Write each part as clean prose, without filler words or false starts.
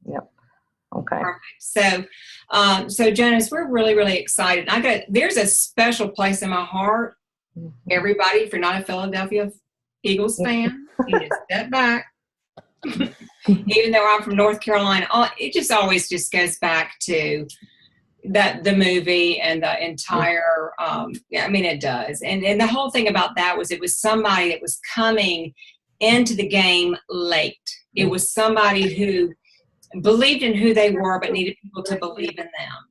Yep. Okay. Perfect. So Jonas, we're really, really excited. There's a special place in my heart. Everybody, if you're not a Philadelphia Eagles fan, you just step back. Even though I'm from North Carolina, it just always just goes back to the movie and the entire, it does. And the whole thing about that was it was somebody that was coming into the game late. It was somebody who believed in who they were but needed people to believe in them.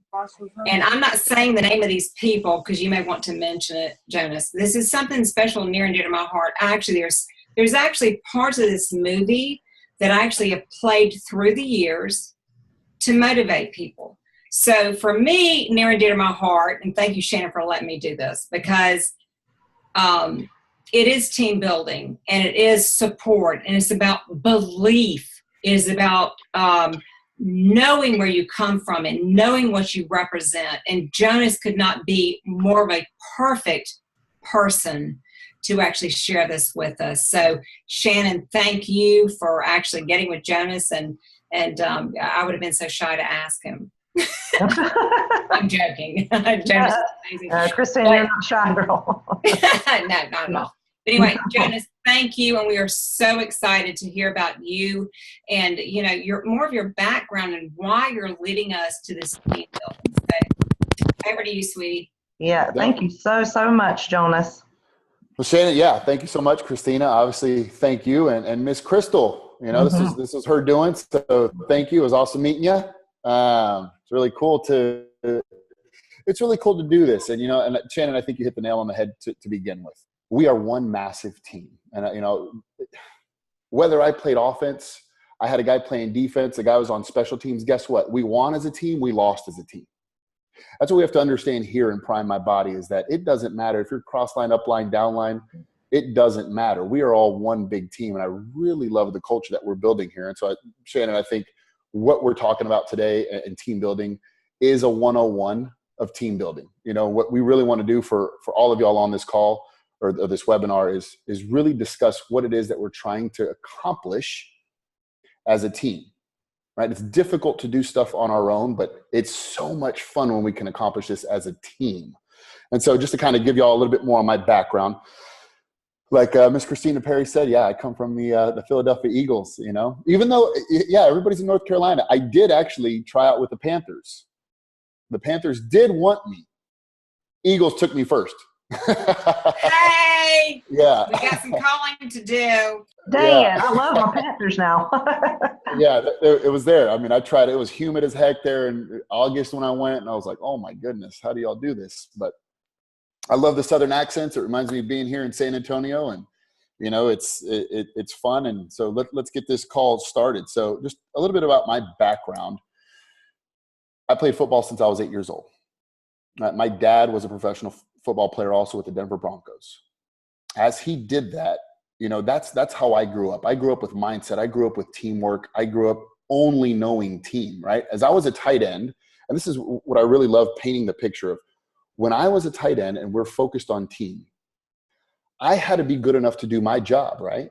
And I'm not saying the name of these people because you may want to mention it, Jonas. This is something special, near and dear to my heart. Actually, there's actually parts of this movie that I actually have played through the years to motivate people. So for me, near and dear to my heart, and thank you, Shannon, for letting me do this, because it is team building and it is support and it's about belief. It is about knowing where you come from and knowing what you represent. And Jonas could not be more of a perfect person to actually share this with us. So Shannon, thank you for actually getting with Jonas, and I would have been so shy to ask him. I'm joking. Jonas is amazing. Christine, you're not shy, girl. No, not at all. But anyway, Jonas, thank you, and we are so excited to hear about you and more of your background and why you're leading us to this team building. So, over to you, sweetie. Yeah, thank you so much, Jonas. Well, Shannon, thank you so much, Christina. Obviously, thank you, and Miss Crystal. This is her doing. So thank you. It was awesome meeting you. It's really cool to do this, and Shannon, I think you hit the nail on the head to begin with. We are one massive team. And, whether I played offense, I had a guy playing defense, a guy was on special teams. Guess what? We won as a team. We lost as a team. That's what we have to understand here in Prime My Body, is that it doesn't matter if you're cross line, up line, down line. It doesn't matter. We are all one big team. And I really love the culture that we're building here. And so, Shannon, I think what we're talking about today in team building is a 101 of team building. What we really want to do for all of y'all on this call or this webinar is really discuss what it is that we're trying to accomplish as a team, right? It's difficult to do stuff on our own, but it's so much fun when we can accomplish this as a team. And so just to kind of give y'all a little bit more on my background, like Miss Christina Perry said, I come from the Philadelphia Eagles, even though, everybody's in North Carolina. I did actually try out with the Panthers. The Panthers did want me. Eagles took me first. Hey, yeah, we got some calling to do. Dang it, I love my Panthers now. It was there. I mean, I tried. It was humid as heck there in August when I went, and I was like, oh my goodness, how do y'all do this? But I love the Southern accents. It reminds me of being here in San Antonio, and it's fun. And so let's get this call started. So just a little bit about my background. I played football since I was 8 years old. My dad was a professional football player also with the Denver Broncos. As he did that, that's how I grew up. I grew up with mindset. I grew up with teamwork. I grew up only knowing team, right? As I was a tight end, and this is what I really love painting the picture of. When I was a tight end and we're focused on team, I had to be good enough to do my job, right?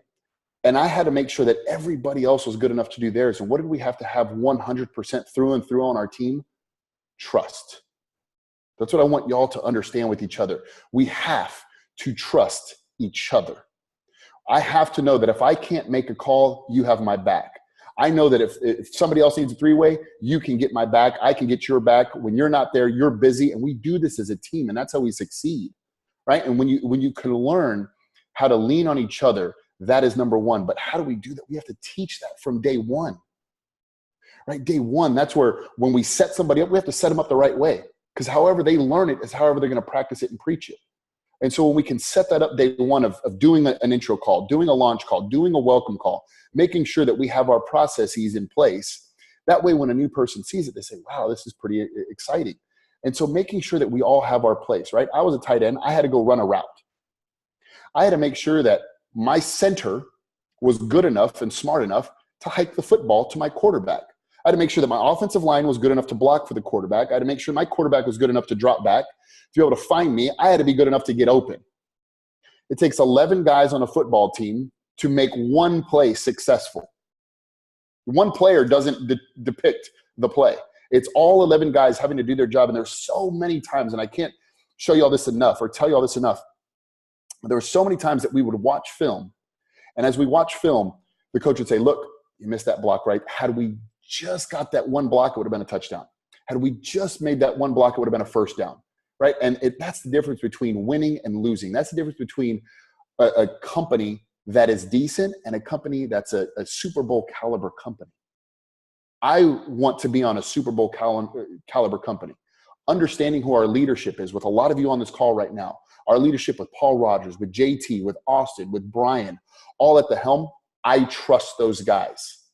And I had to make sure that everybody else was good enough to do theirs. And what did we have to have 100% through and through on our team? Trust. That's what I want y'all to understand with each other. We have to trust each other. I have to know that if I can't make a call, you have my back. I know that if somebody else needs a three-way, you can get my back. I can get your back. When you're not there, you're busy. And we do this as a team, and that's how we succeed, right? And when you can learn how to lean on each other, that is number one. But how do we do that? We have to teach that from day one, right? Day one, that's where when we set somebody up, we have to set them up the right way. Because however they learn it is however they're going to practice it and preach it. And so when we can set that up day one of doing an intro call, doing a launch call, doing a welcome call, making sure that we have our processes in place, that way when a new person sees it, they say, wow, this is pretty exciting. And so making sure that we all have our place, right? I was a tight end. I had to go run a route. I had to make sure that my center was good enough and smart enough to hike the football to my quarterback. I had to make sure that my offensive line was good enough to block for the quarterback. I had to make sure my quarterback was good enough to drop back. To be able to find me, I had to be good enough to get open. It takes 11 guys on a football team to make one play successful. One player doesn't depict the play. It's all 11 guys having to do their job. And there's so many times, and I can't show you all this enough or tell you all this enough. There were so many times that we would watch film. And as we watch film, the coach would say, look, you missed that block, right? Had we just got that one block, it would have been a touchdown. Had we just made that one block, it would have been a first down, right? And that's the difference between winning and losing. That's the difference between a company that is decent and a company that's a Super Bowl caliber company. I want to be on a Super Bowl caliber company. Understanding who our leadership is with a lot of you on this call right now, our leadership with Paul Rogers, with JT, with Austin, with Brian, all at the helm, I trust those guys.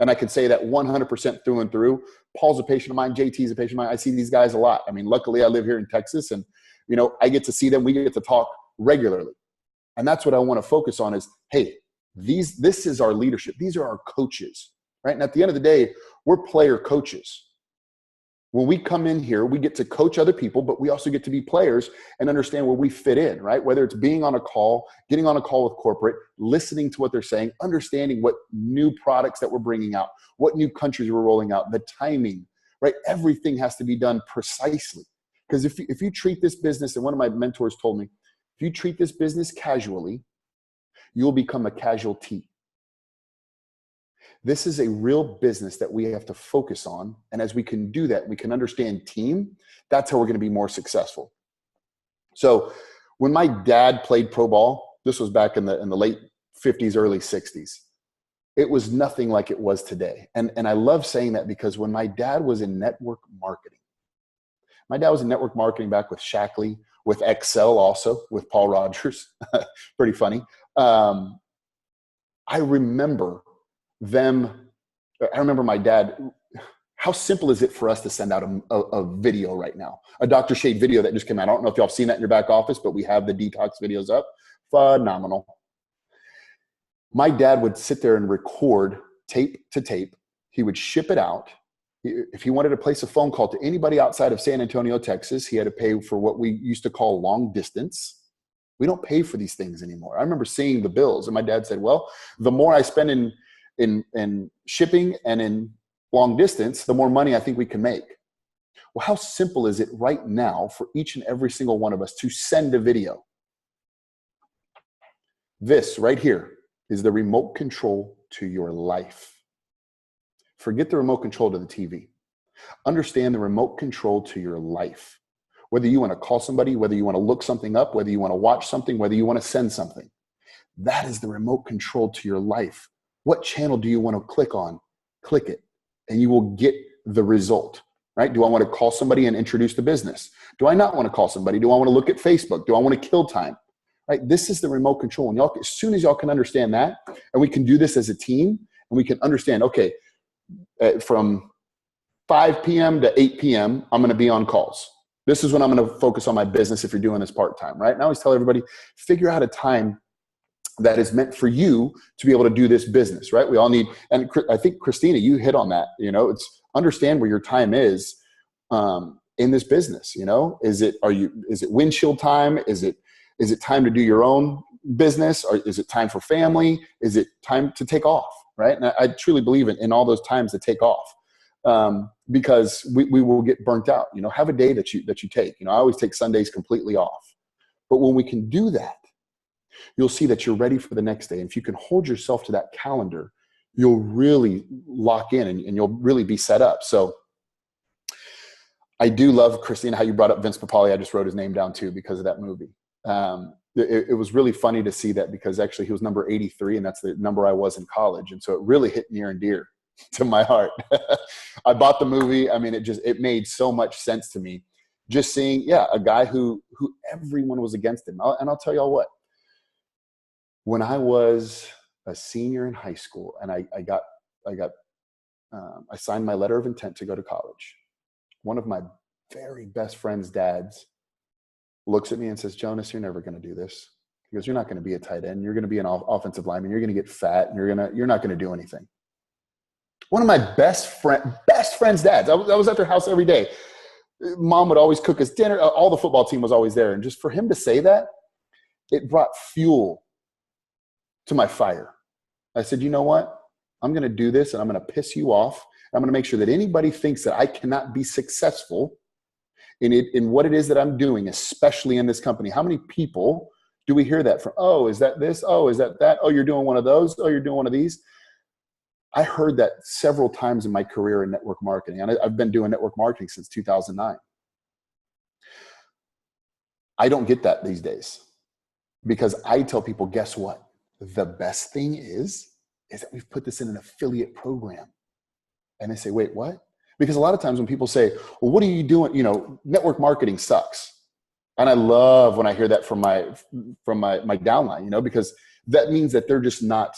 And I can say that 100% through and through. Paul's a patient of mine. JT is a patient of mine. I see these guys a lot. I mean, luckily I live here in Texas and, you know, I get to see them. We get to talk regularly. And that's what I want to focus on is, hey, this is our leadership. These are our coaches, right? And at the end of the day, we're player coaches. When we come in here, we get to coach other people, but we also get to be players and understand where we fit in, right? Whether it's being on a call, getting on a call with corporate, listening to what they're saying, understanding what new products that we're bringing out, what new countries we're rolling out, the timing, right? Everything has to be done precisely. Because if you treat this business, and one of my mentors told me, if you treat this business casually, you'll become a casualty. This is a real business that we have to focus on. And as we can do that, we can understand team. That's how we're going to be more successful. So when my dad played pro ball, this was back in the late 50s, early 60s. It was nothing like it was today. And I love saying that because when my dad was in network marketing, back with Shackley, with Excel also, with Paul Rogers, pretty funny. I remember my dad, how simple is it for us to send out a video right now? A Dr. Shade video that just came out. I don't know if y'all have seen that in your back office, but we have the detox videos up. Phenomenal. My dad would sit there and record tape to tape. He would ship it out. If he wanted to place a phone call to anybody outside of San Antonio, Texas, he had to pay for what we used to call long distance. We don't pay for these things anymore. I remember seeing the bills, and my dad said, well, the more I spend in shipping and in long distance, the more money I think we can make. Well, how simple is it right now for each and every single one of us to send a video? This right here is the remote control to your life. Forget the remote control to the TV. Understand the remote control to your life. Whether you want to call somebody, whether you want to look something up, whether you want to watch something, whether you want to send something. That is the remote control to your life. What channel do you want to click on? Click it, and you will get the result, right? Do I want to call somebody and introduce the business? Do I not want to call somebody? Do I want to look at Facebook? Do I want to kill time? Right? This is the remote control. And y'all, as soon as y'all can understand that, and we can do this as a team, and we can understand, okay, from 5 p.m. to 8 p.m., I'm going to be on calls. This is when I'm going to focus on my business if you're doing this part-time, right? And I always tell everybody, figure out a time that is meant for you to be able to do this business, right? We all need, and I think Christina, you hit on that, you know, it's understand where your time is in this business, you know, is it windshield time? Is it time to do your own business? Or is it time for family? Is it time to take off, right? And I truly believe in all those times to take off. Because we will get burnt out, you know, have a day that you take, you know, I always take Sundays completely off, but when we can do that, you'll see that you're ready for the next day. And if you can hold yourself to that calendar, you'll really lock in and you'll really be set up. So I do love, Christina, how you brought up Vince Papale. I just wrote his name down too, because of that movie. It was really funny to see that because actually he was number 83 and that's the number I was in college. And so it really hit near and dear to my heart. I bought the movie. I mean, it made so much sense to me. Just seeing, a guy who everyone was against him. And I'll tell y'all what, when I was a senior in high school and I signed my letter of intent to go to college, one of my very best friend's dads looks at me and says, Jonas, you're never going to do this. He goes, you're not going to be a tight end. You're going to be an offensive lineman. You're going to get fat and you're not going to do anything. One of my best friend's dads. I was at their house every day. Mom would always cook us dinner. All the football team was always there. And just for him to say that, it brought fuel to my fire. I said, you know what? I'm going to do this and I'm going to piss you off. I'm going to make sure that anybody thinks that I cannot be successful in what it is that I'm doing, especially in this company. How many people do we hear that from? Oh, is that this? Oh, is that that? Oh, you're doing one of those? Oh, you're doing one of these? I heard that several times in my career in network marketing. And I've been doing network marketing since 2009. I don't get that these days because I tell people, guess what? The best thing is that we've put this in an affiliate program. And they say, wait, what? Because a lot of times when people say, well, what are you doing? You know, network marketing sucks. And I love when I hear that from my downline, you know, because that means that they're just not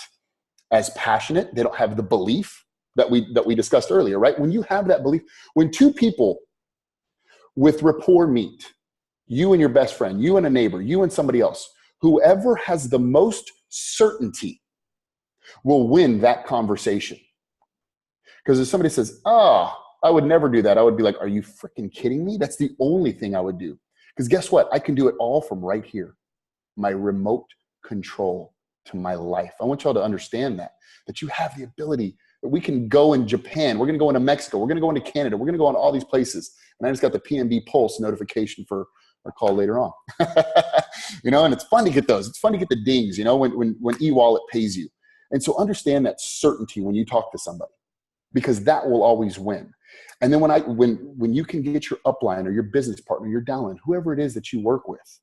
as passionate. They don't have the belief that we discussed earlier, right? When you have that belief, when two people with rapport meet, you and your best friend, you and a neighbor, you and somebody else, whoever has the most certainty will win that conversation. Because if somebody says, oh, I would never do that, I would be like, are you freaking kidding me? That's the only thing I would do. Because guess what? I can do it all from right here. My remote control to my life. I want y'all to understand that you have the ability that we can go in Japan. We're going to go into Mexico. We're going to go into Canada. We're going to go on all these places. And I just got the PNB Pulse notification for our call later on. You know, and it's fun to get those. It's fun to get the dings, you know, when e-wallet pays you. And so understand that certainty when you talk to somebody, because that will always win. And then when you can get your upline or your business partner, your downline, whoever it is that you work with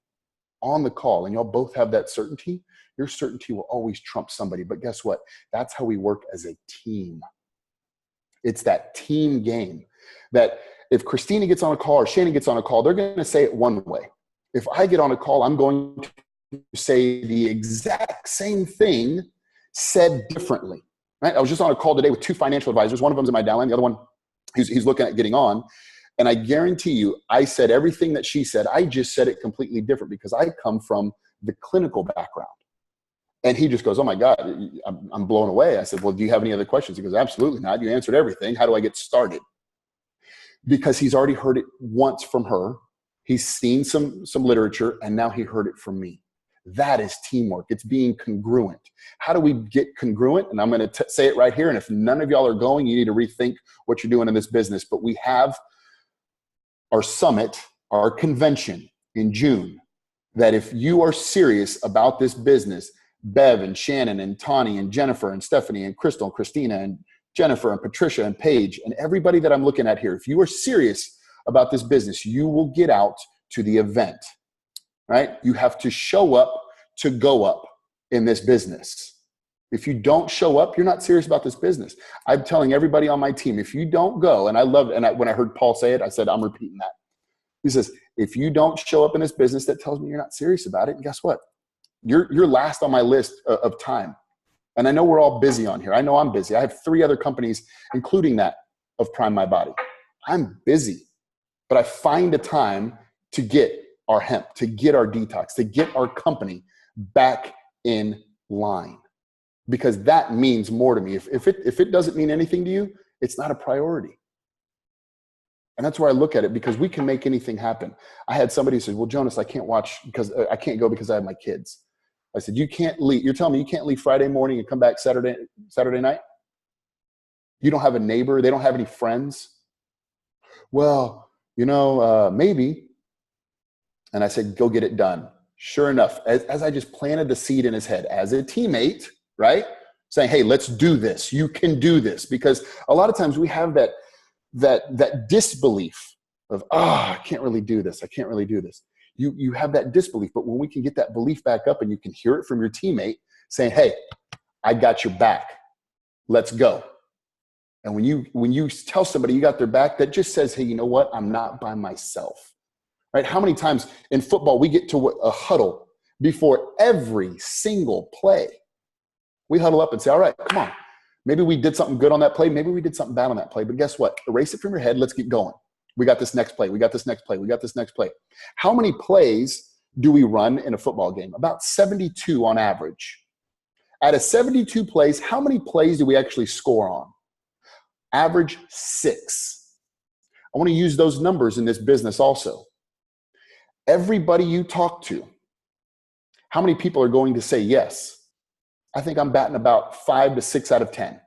on the call, and y'all both have that certainty, your certainty will always trump somebody. But guess what? That's how we work as a team. It's that team game that if Christina gets on a call or Shannon gets on a call, they're going to say it one way. If I get on a call, I'm going to say the exact same thing said differently. Right? I was just on a call today with two financial advisors. One of them's in my downline. The other one, he's looking at getting on. And I guarantee you, I said everything that she said. I just said it completely different because I come from the clinical background. And he just goes, oh my God, I'm blown away. I said, well, do you have any other questions? He goes, absolutely not. You answered everything. How do I get started? Because he's already heard it once from her. He's seen some literature, and now he heard it from me. That is teamwork. It's being congruent. How do we get congruent? And I'm going to say it right here. And if none of y'all are going, you need to rethink what you're doing in this business. But we have our summit, our convention in June, that if you are serious about this business, Bev and Shannon and Tawny and Jennifer and Stephanie and Crystal and Christina and Jennifer and Patricia and Paige and everybody that I'm looking at here, if you are serious about this business, you will get out to the event, right? You have to show up to go up in this business. If you don't show up, you're not serious about this business. I'm telling everybody on my team, if you don't go, and I love it, and when I heard Paul say it, I said, I'm repeating that. He says, if you don't show up in this business, that tells me you're not serious about it. And guess what? You're last on my list of time. And I know we're all busy on here. I know I'm busy. I have 3 other companies, including that of Prime My Body. I'm busy, but I find a time to get our hemp, to get our detox, to get our company back in line, because that means more to me. If it doesn't mean anything to you, it's not a priority. And that's where I look at it, because we can make anything happen. I had somebody who said, well, Jonas, I can't go because I have my kids. I said, you can't leave. You're telling me you can't leave Friday morning and come back Saturday night? You don't have a neighbor? They don't have any friends? Well, maybe. And I said, go get it done. Sure enough, as I just planted the seed in his head as a teammate, right? Saying, hey, let's do this. You can do this. Because a lot of times we have that disbelief of, I can't really do this. I can't really do this. You have that disbelief, but when we can get that belief back up and you can hear it from your teammate saying, hey, I got your back. Let's go. And when you tell somebody you got their back, that just says, hey, you know what? I'm not by myself. Right? How many times in football we get to a huddle before every single play? We huddle up and say, all right, come on. Maybe we did something good on that play. Maybe we did something bad on that play. But guess what? Erase it from your head. Let's get going. We got this next play. We got this next play. We got this next play. How many plays do we run in a football game? About 72 on average. Out of 72 plays, how many plays do we actually score on? Average 6. I want to use those numbers in this business also. Everybody you talk to, how many people are going to say yes? I think I'm batting about 5 to 6 out of 10.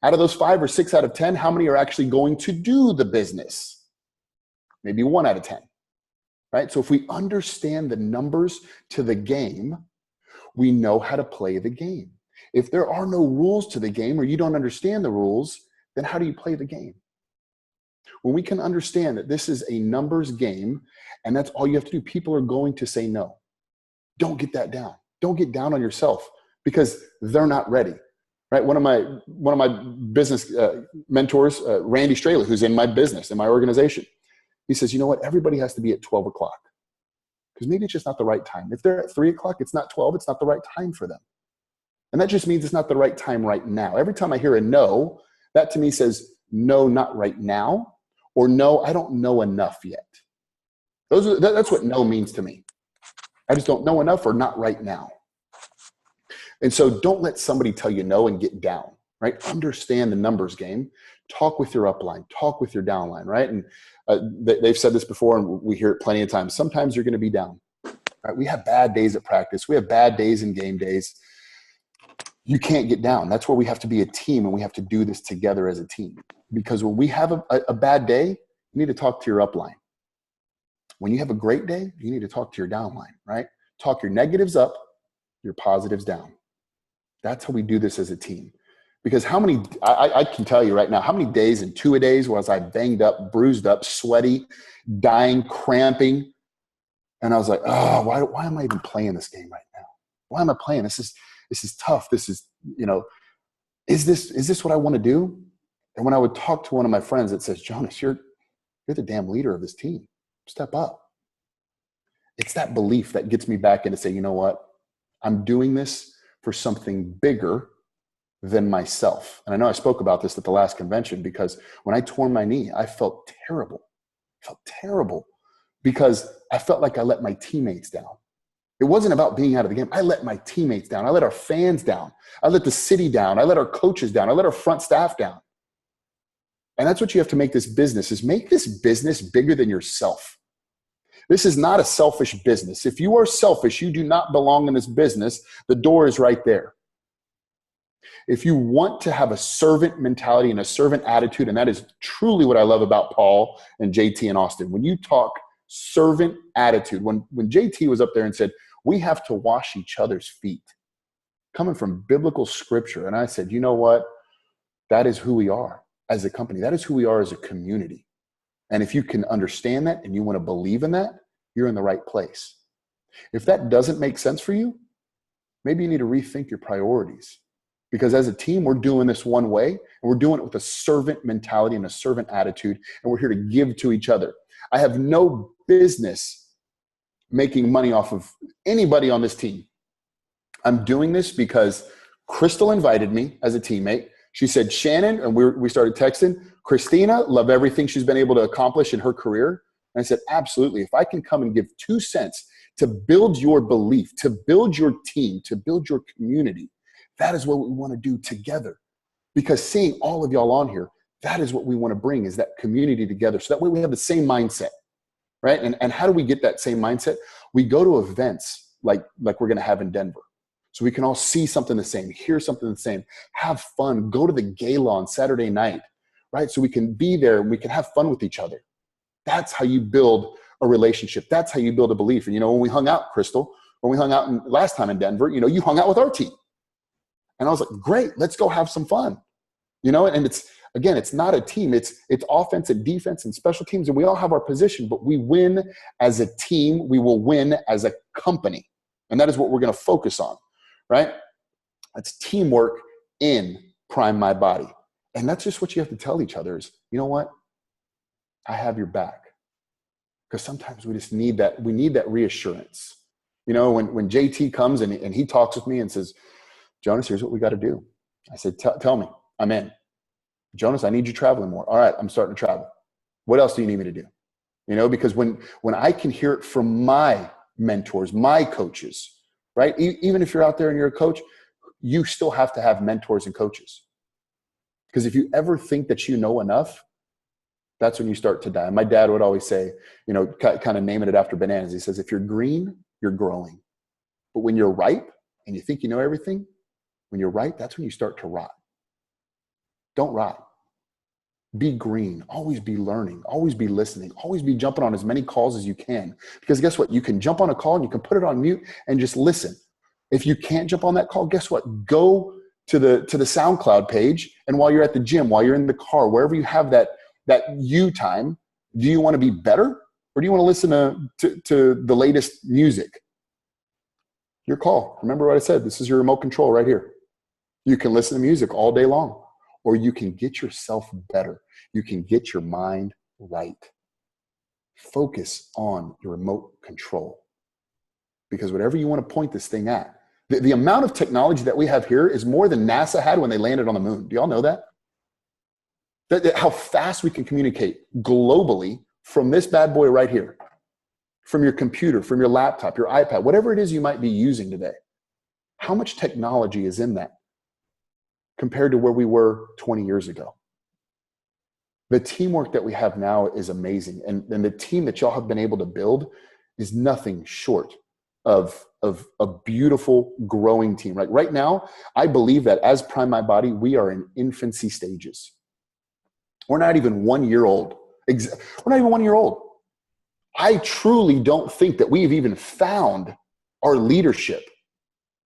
Out of those 5 or 6 out of 10, how many are actually going to do the business? Maybe 1 out of 10, right? So if we understand the numbers to the game, we know how to play the game. If there are no rules to the game or you don't understand the rules, then how do you play the game? When we can understand that this is a numbers game and that's all you have to do, people are going to say no. Don't get that down. Don't get down on yourself because they're not ready, right? One of my business mentors, Randy Straley, who's in my business, in my organization, he says, you know what? Everybody has to be at 12 o'clock because maybe it's just not the right time. If they're at 3 o'clock, it's not 12. It's not the right time for them. And that just means it's not the right time right now. Every time I hear a no, that to me says, no, not right now, or no, I don't know enough yet. That's what no means to me. I just don't know enough or not right now. And so don't let somebody tell you no and get down, right? Understand the numbers game. Talk with your upline, talk with your downline, right? And they've said this before and we hear it plenty of times. Sometimes you're going to be down, right? We have bad days at practice. We have bad days in game days. You can't get down. That's where we have to be a team and we have to do this together as a team. Because when we have a bad day, you need to talk to your upline. When you have a great day, you need to talk to your downline, right? Talk your negatives up, your positives down. That's how we do this as a team. Because I can tell you right now, how many days and 2 days was I banged up, bruised up, sweaty, dying, cramping. And I was like, oh, why am I even playing this game right now? Why am I playing? This is tough. This is, is this what I want to do? And when I would talk to one of my friends that says, Jonas, you're the damn leader of this team. Step up. It's that belief that gets me back in to say, you know what? I'm doing this for something bigger than myself. And I know I spoke about this at the last convention because when I tore my knee, I felt terrible. I felt terrible because I felt like I let my teammates down. It wasn't about being out of the game. I let my teammates down. I let our fans down. I let the city down. I let our coaches down. I let our front staff down. And that's what you have to make this business, is make this business bigger than yourself. This is not a selfish business. If you are selfish, you do not belong in this business. The door is right there. If you want to have a servant mentality and a servant attitude, and that is truly what I love about Paul and JT and Austin, when you talk servant attitude, when JT was up there and said, we have to wash each other's feet, coming from biblical scripture. And I said, you know what? That is who we are as a company. That is who we are as a community. And if you can understand that and you want to believe in that, you're in the right place. If that doesn't make sense for you, maybe you need to rethink your priorities. Because as a team, we're doing this one way, and we're doing it with a servant mentality and a servant attitude, and we're here to give to each other. I have no business making money off of anybody on this team. I'm doing this because Crystal invited me as a teammate. She said, Shannon, and we started texting, Christina, love everything she's been able to accomplish in her career. And I said, absolutely. If I can come and give 2 cents to build your belief, to build your team, to build your community, that is what we want to do together. Because seeing all of y'all on here, that is what we want to bring, is that community together. So that way we have the same mindset, right? And how do we get that same mindset? We go to events like we're going to have in Denver. So we can all see something the same, hear something the same, have fun, go to the gala on Saturday night, right? So we can be there and we can have fun with each other. That's how you build a relationship. That's how you build a belief. And, when we hung out, Crystal, when we hung out last time in Denver, you hung out with our team. And I was like, great, let's go have some fun. And it's not a team. It's offense and defense and special teams. And we all have our position, but we win as a team. We will win as a company. And that is what we're going to focus on, right? That's teamwork in Prime My Body. And that's just what you have to tell each other is, you know what? I have your back. Because sometimes we just need that. We need that reassurance. When JT comes and he talks with me and says, Jonas, here's what we got to do. I said, tell me. I'm in. Jonas, I need you traveling more. All right, I'm starting to travel. What else do you need me to do? Because when I can hear it from my mentors, my coaches, right? Even if you're out there and you're a coach, you still have to have mentors and coaches. Because if you ever think that you know enough, that's when you start to die. My dad would always say, kind of naming it after bananas. He says, if you're green, you're growing. But when you're ripe and you think you know everything, when you're ripe, that's when you start to rot. Don't rot. Be green. Always be learning. Always be listening. Always be jumping on as many calls as you can. Because guess what? You can jump on a call and you can put it on mute and just listen. If you can't jump on that call, guess what? Go to the SoundCloud page, and while you're at the gym, while you're in the car, wherever you have that you time, do you want to be better, or do you want to listen to the latest music? Your call. Remember what I said. This is your remote control right here. You can listen to music all day long, or you can get yourself better. You can get your mind right. Focus on your remote control, because whatever you want to point this thing at, the amount of technology that we have here is more than NASA had when they landed on the moon. Do y'all know that? How fast we can communicate globally from this bad boy right here, from your computer, from your laptop, your iPad, whatever it is you might be using today. How much technology is in that compared to where we were 20 years ago? The teamwork that we have now is amazing. And the team that y'all have been able to build is nothing short of a beautiful growing team. Right now, I believe that as Prime My Body, we are in infancy stages. We're not even 1 year old. We're not even 1 year old. I truly don't think that we've even found our leadership.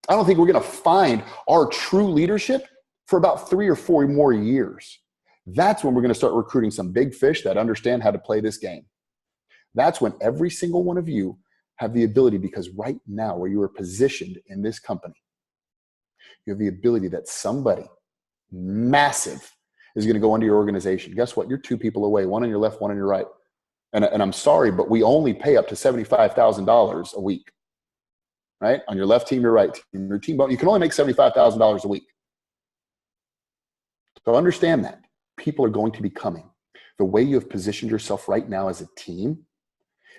I don't think we're going to find our true leadership for about 3 or 4 more years. That's when we're going to start recruiting some big fish that understand how to play this game. That's when every single one of you have the ability, because right now where you are positioned in this company, you have the ability that somebody massive is going to go into your organization. Guess what? You're 2 people away, one on your left, one on your right. And I'm sorry, but we only pay up to $75,000 a week, right? On your left team, your right team, your team, you can only make $75,000 a week. So understand that people are going to be coming. The way you have positioned yourself right now as a team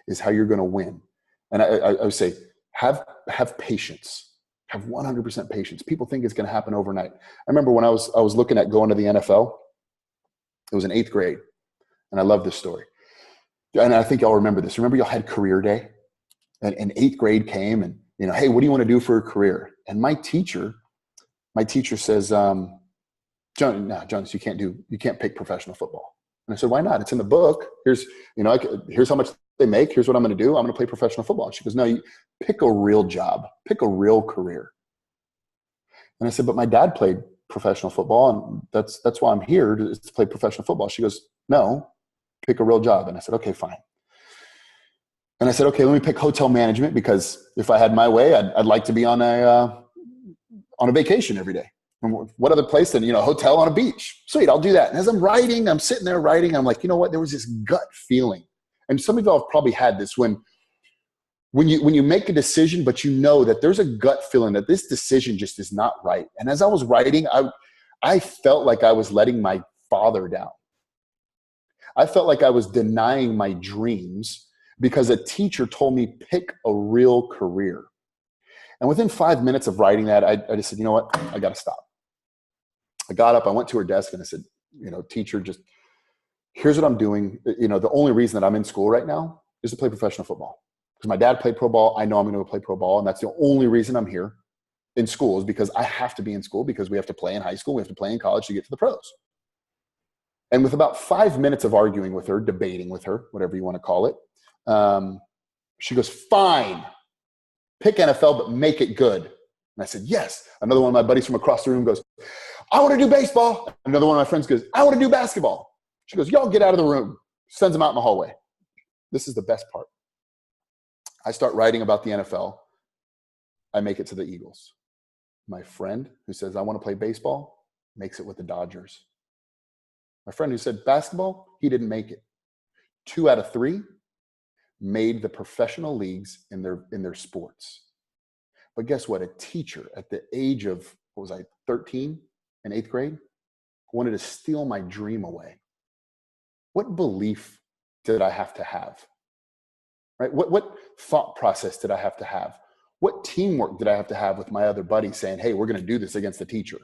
is how you're going to win. And I would say, have patience. Have 100% patience. People think it's going to happen overnight. I remember when I was looking at going to the NFL, it was in 8th grade. And I love this story. And I think y'all remember this. Remember y'all had career day? And 8th grade came and, hey, what do you want to do for a career? And my teacher says, Jonas, you can't pick professional football. And I said, why not? It's in the book. Here's how much they make. Here's what I'm going to do. I'm going to play professional football. And she goes, no, you pick a real job, pick a real career. And I said, but my dad played professional football, and that's why I'm here to play professional football. She goes, no, pick a real job. And I said, okay, fine. And I said, okay, let me pick hotel management, because if I had my way, I'd like to be on a vacation every day. And what other place than, a hotel on a beach? Sweet, I'll do that. And as I'm sitting there writing, I'm like, you know what? There was this gut feeling. And some of y'all have probably had this when you make a decision, but you know that there's a gut feeling that this decision just is not right. And as I was writing, I felt like I was letting my father down. I felt like I was denying my dreams because a teacher told me pick a real career. And within 5 minutes of writing that, I just said, you know what? I got to stop. I got up, I went to her desk and I said, teacher, just here's what I'm doing. The only reason that I'm in school right now is to play professional football. Because my dad played pro ball. I know I'm going to go play pro ball. And that's the only reason I'm here in school, is because I have to be in school, because we have to play in high school. We have to play in college to get to the pros. And with about 5 minutes of arguing with her, debating with her, whatever you want to call it, she goes, fine, pick NFL, but make it good. And I said, yes. Another one of my buddies from across the room goes, I want to do baseball. Another one of my friends goes, I want to do basketball. She goes, y'all get out of the room. Sends them out in the hallway. This is the best part. I start writing about the NFL. I make it to the Eagles. My friend who says, I want to play baseball, makes it with the Dodgers. My friend who said basketball, he didn't make it. 2 out of 3 made the professional leagues in their sports. But guess what? A teacher at the age of, 13 in 8th grade, wanted to steal my dream away. What belief did I have to have? Right? What thought process did I have to have? What teamwork did I have to have with my other buddies saying, hey, we're going to do this against the teacher?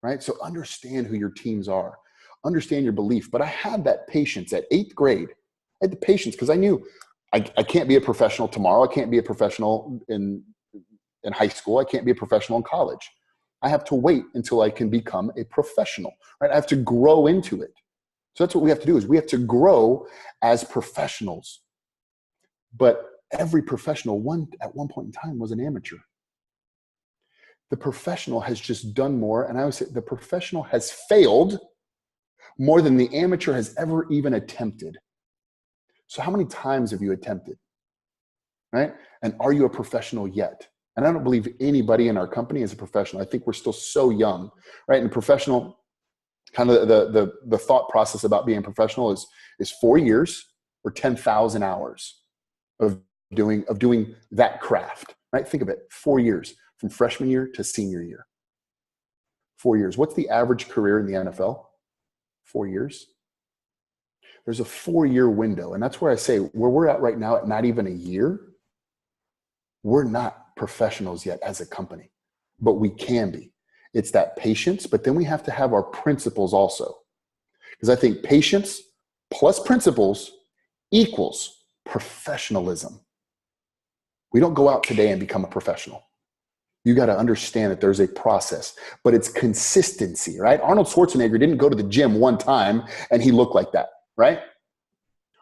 Right? So understand who your teams are. Understand your belief. But I had that patience at 8th grade. I had the patience because I knew I can't be a professional tomorrow. I can't be a professional in high school. I can't be a professional in college. I have to wait until I can become a professional, right? I have to grow into it. So that's what we have to do, is we have to grow as professionals. But every professional at one point in time was an amateur. The professional has just done more. And I always say the professional has failed more than the amateur has ever even attempted. So how many times have you attempted, right? And are you a professional yet? And I don't believe anybody in our company is a professional. I think we're still so young, right? And professional, kind of the thought process about being a professional is 4 years or 10,000 hours of doing that craft, right? Think of it, 4 years from freshman year to senior year. 4 years. What's the average career in the NFL? 4 years. There's a 4-year window. And that's where I say, where we're at right now at not even a year, we're not professionals yet as a company, but we can be. It's that patience, but then we have to have our principles also. Because I think patience plus principles equals professionalism. We don't go out today and become a professional. You got to understand that there's a process, but it's consistency, right? Arnold Schwarzenegger didn't go to the gym one time and he looked like that, right?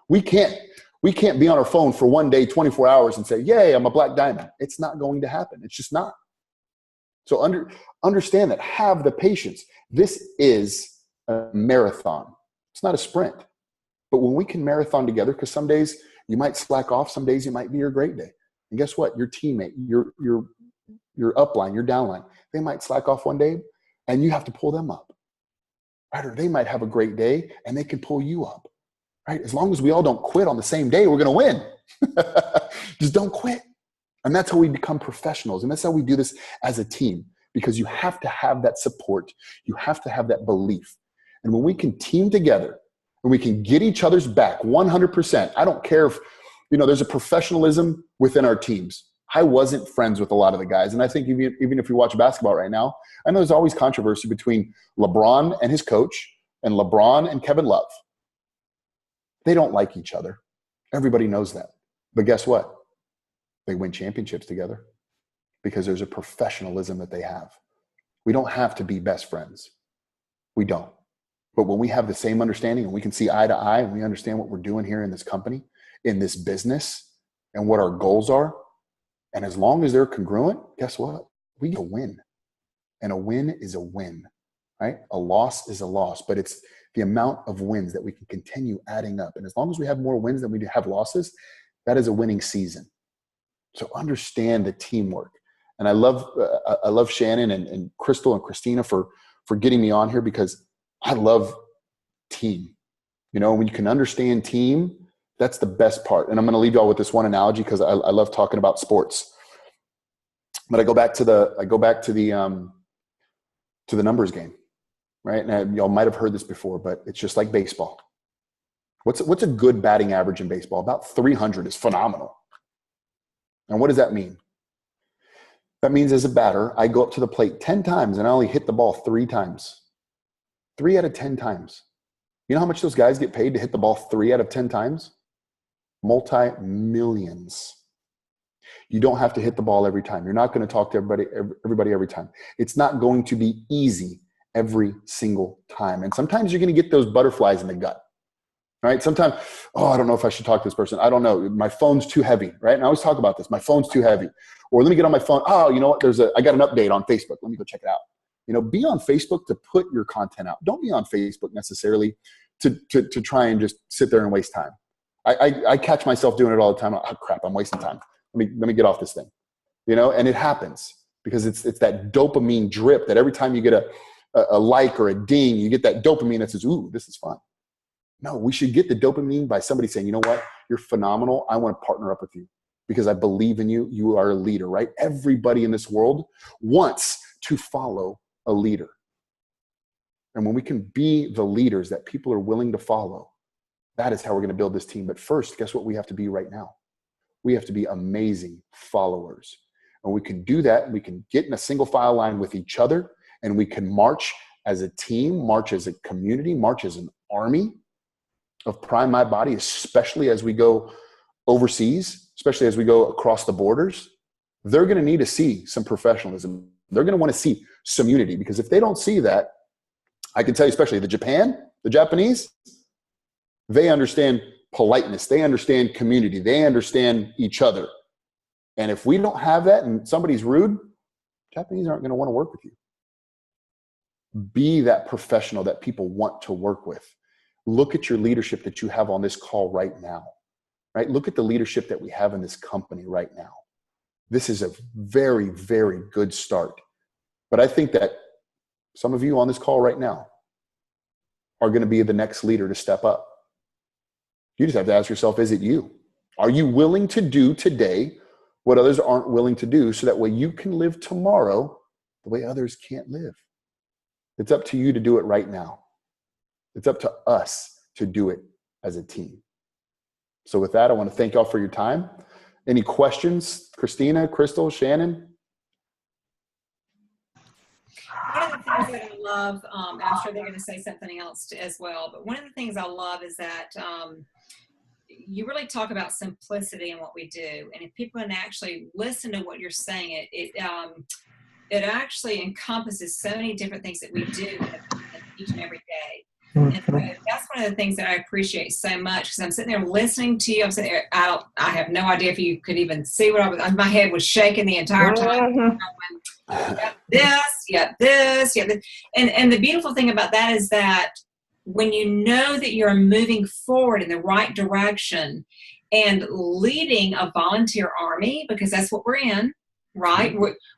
We can't be on our phone for one day, 24 hours and say, yay, I'm a black diamond. It's not going to happen. It's just not. So understand that. Have the patience. This is a marathon. It's not a sprint. But when we can marathon together, because some days you might slack off, some days it might be your great day. And guess what? Your teammate, your upline, your downline, they might slack off one day and you have to pull them up. Right? Or they might have a great day and they can pull you up. Right? As long as we all don't quit on the same day, we're going to win. Just don't quit. And that's how we become professionals. And that's how we do this as a team, because you have to have that support. You have to have that belief. And when we can team together and we can get each other's back 100%, I don't care if, there's a professionalism within our teams. I wasn't friends with a lot of the guys. And I think even if you watch basketball right now, I know there's always controversy between LeBron and his coach and LeBron and Kevin Love. They don't like each other. Everybody knows that. But guess what? They win championships together because there's a professionalism that they have. We don't have to be best friends. We don't. But when we have the same understanding and we can see eye to eye and we understand what we're doing here in this company, in this business, and what our goals are, and as long as they're congruent, guess what? We get a win. And a win is a win, right? A loss is a loss, but it's the amount of wins that we can continue adding up. And as long as we have more wins than we have losses, that is a winning season. So understand the teamwork. And I love Shannon and Crystal and Christina for getting me on here, because I love team. When you can understand team, that's the best part. And I'm going to leave y'all with this one analogy because I love talking about sports. But I go back to the numbers game, right? And y'all might have heard this before, but it's just like baseball. What's a good batting average in baseball? About 300 is phenomenal. And what does that mean? That means as a batter, I go up to the plate 10 times and I only hit the ball 3 times. 3 out of 10 times. You know how much those guys get paid to hit the ball 3 out of 10 times? Multi-millions. You don't have to hit the ball every time. You're not going to talk to everybody every time. It's not going to be easy every single time. And sometimes you're going to get those butterflies in the gut, right? Sometimes, I don't know if I should talk to this person. I don't know. My phone's too heavy, right? And I always talk about this. My phone's too heavy. Or let me get on my phone. Oh, you know what? I got an update on Facebook. Let me go check it out. Be on Facebook to put your content out. Don't be on Facebook necessarily to try and just sit there and waste time. I catch myself doing it all the time. Oh, crap, I'm wasting time. Let me get off this thing. And it happens because it's that dopamine drip that every time you get a like or a ding, you get that dopamine that says, ooh, this is fun. No, we should get the dopamine by somebody saying, you know what? You're phenomenal. I want to partner up with you because I believe in you. You are a leader, right? Everybody in this world wants to follow a leader. And when we can be the leaders that people are willing to follow, that is how we're going to build this team. But first, guess what we have to be right now? We have to be amazing followers. And we can do that. We can get in a single file line with each other, and we can march as a team, march as a community, march as an army of Prime My Body, especially as we go overseas, especially as we go across the borders. They're going to need to see some professionalism. They're going to want to see community. Because if they don't see that, I can tell you, especially the Japanese, they understand politeness. They understand community. They understand each other. And if we don't have that and somebody's rude, Japanese aren't going to want to work with you. Be that professional that people want to work with. Look at your leadership that you have on this call right now, right? Look at the leadership that we have in this company right now. This is a very, very good start. But I think that some of you on this call right now are going to be the next leader to step up. You just have to ask yourself, is it you? Are you willing to do today what others aren't willing to do, so that way you can live tomorrow the way others can't live? It's up to you to do it right now. It's up to us to do it as a team. So with that, I want to thank y'all for your time. Any questions? Christina, Crystal, Shannon? One of the things that I love, and I'm sure they're going to say something else as well, but one of the things I love is that you really talk about simplicity in what we do. And if people can actually listen to what you're saying, it actually encompasses so many different things that we do each and every day. And so that's one of the things that I appreciate so much, because I'm sitting there listening to you. I'm sitting there, I have no idea if you could even see what I was, my head was shaking the entire time. Yep, this. And the beautiful thing about that is that when you know that you're moving forward in the right direction and leading a volunteer army, because that's what we're in, right?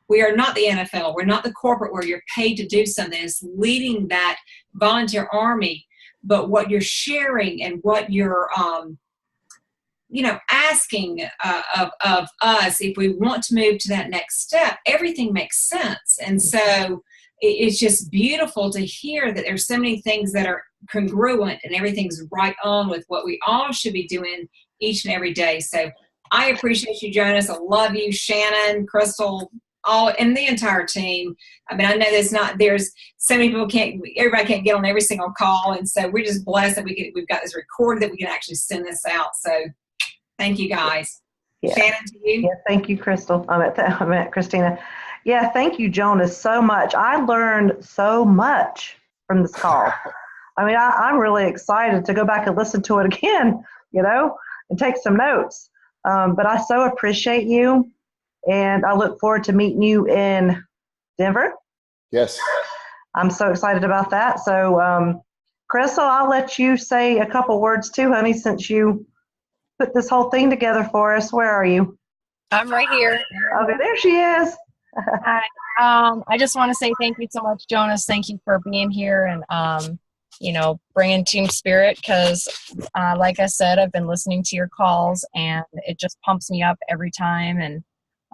We are not the NFL. We're not the corporate where you're paid to do something. It's leading that volunteer army. But what you're sharing and what you're, asking of us, if we want to move to that next step, everything makes sense. And so it's just beautiful to hear that there's so many things that are congruent and everything's right on with what we all should be doing each and every day. So I appreciate you, Jonas. I love you, Shannon, Crystal, all, and the entire team. I mean, I know there's so many people everybody can't get on every single call. And so we're just blessed that we've got this recorded, that we can actually send this out. So thank you guys. Yeah. Shannon, to you. Yeah, thank you, Crystal. I meant Christina. Yeah, thank you, Jonas, so much. I learned so much from this call. I mean, I'm really excited to go back and listen to it again, and take some notes. But I so appreciate you, and I look forward to meeting you in Denver. Yes. I'm so excited about that. So, Crystal, I'll let you say a couple words too, honey, since you put this whole thing together for us. Where are you? I'm right here. Okay, there she is. Hi. I just want to say thank you so much, Jonas. Thank you for being here and, bringing team spirit, because like I said, I've been listening to your calls and it just pumps me up every time, and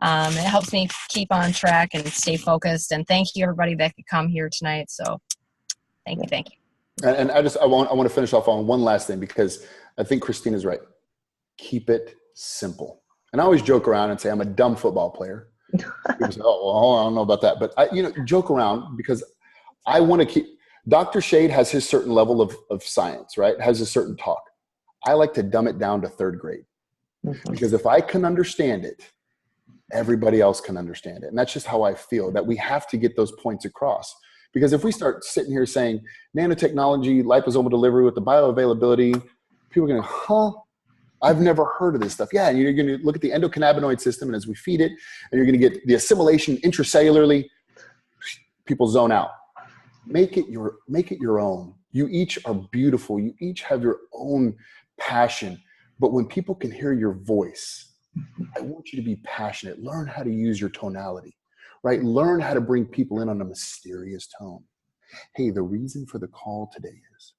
it helps me keep on track and stay focused. And thank you, everybody that could come here tonight. So thank you. And I want to finish off on one last thing, because I think Christina's right. Keep it simple. And I always joke around and say I'm a dumb football player. People say, oh, well, I don't know about that. But I joke around because I want to keep – Dr. Shade has his certain level of science, right? Has a certain talk. I like to dumb it down to third grade. Because if I can understand it, everybody else can understand it. And that's just how I feel, that we have to get those points across. Because if we start sitting here saying nanotechnology, liposomal delivery with the bioavailability, people are going to, I've never heard of this stuff. Yeah, and you're going to look at the endocannabinoid system, and as we feed it, and you're going to get the assimilation intracellularly, people zone out. Make it your own. You each are beautiful. You each have your own passion. But when people can hear your voice, I want you to be passionate. Learn how to use your tonality, right? Learn how to bring people in on a mysterious tone. Hey, the reason for the call today is,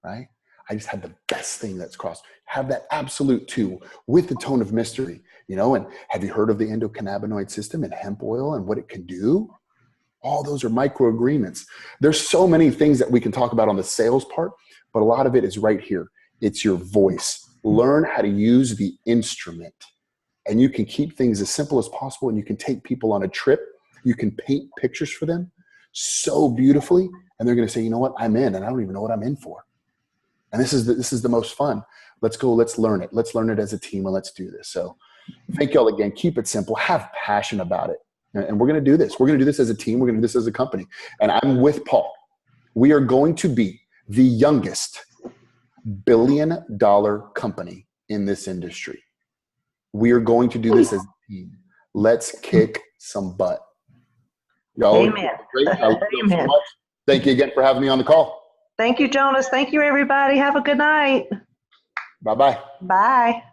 right? I just had the best thing that's crossed. Have that absolute two with the tone of mystery, and have you heard of the endocannabinoid system and hemp oil and what it can do? All those are micro agreements. There's so many things that we can talk about on the sales part, but a lot of it is right here. It's your voice. Learn how to use the instrument, and you can keep things as simple as possible, and you can take people on a trip. You can paint pictures for them so beautifully, and they're going to say, you know what, I'm in, and I don't even know what I'm in for. And this is the most fun. Let's go. Let's learn it. Let's learn it as a team, and let's do this. So thank y'all again. Keep it simple. Have passion about it. And we're going to do this. We're going to do this as a team. We're going to do this as a company. And I'm with Paul. We are going to be the youngest billion-dollar company in this industry. We are going to do this as a team. Let's kick some butt. Y'all, Amen. great. I love you so Amen. much. Thank you again for having me on the call. Thank you, Jonas. Thank you, everybody. Have a good night. Bye-bye. Bye.